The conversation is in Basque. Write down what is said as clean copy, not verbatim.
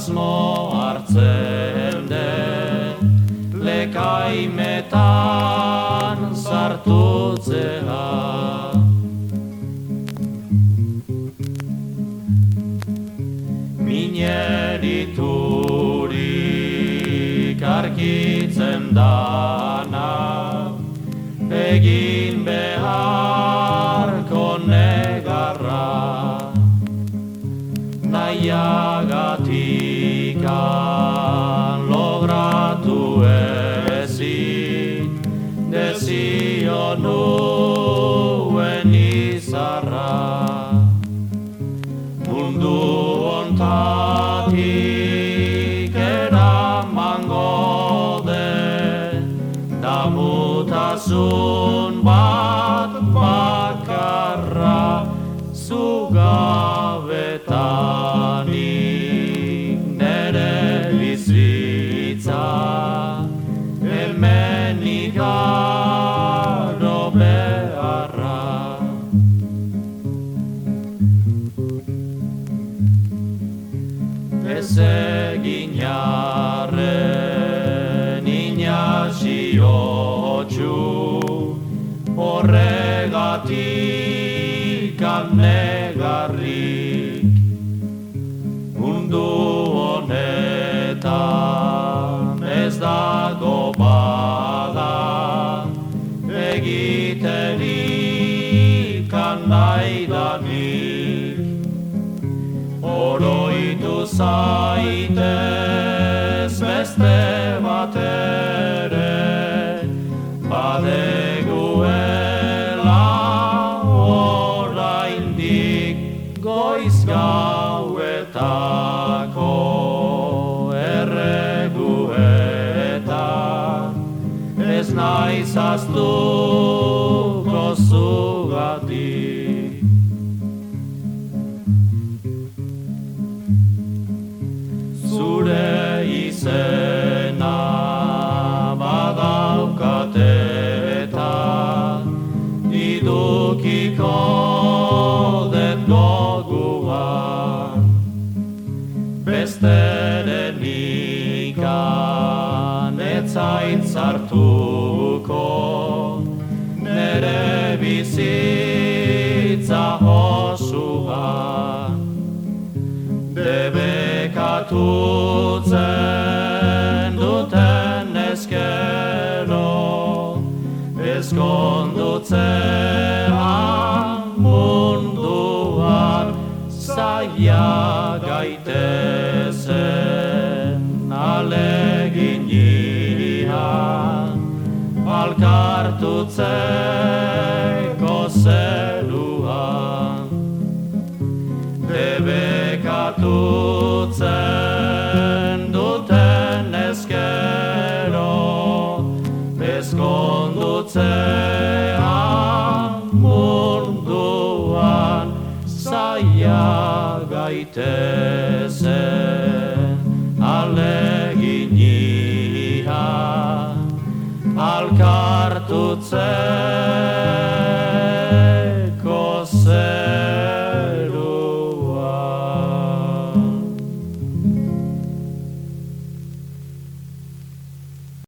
asmo hartzen den, lekaimetan sartutzea. Mineriturik arkitzen dana, egin beharko negarra, nahiagatikan logratu ezin, desio nuen izarra. Mundu ontatik eramango den, damutasun bat bakarra, zugabetanik nere bizitza, hemen igaro beharra. Ez egin jarren inasiotxu, horregatik negarrik. Mundu honetan ez dago bada, egiterik nahi danik. Oroitu zaitez beste bat ere, badeguela oraindik goiz gauetako erreguetan, ez naiz ahaztuko zugatik. Zure izena badaukat eta idukiko den goguan, besteren ikan etzait zartuko, nere bizitza osoan. Debekatutzen duten ezkero, ezkondutzea munduan, zaila gaitezen aleginian, alkartutzeko zeruan. Debekatutzen duten ezkero, ezkondutzea munduan, zaila gaitezen.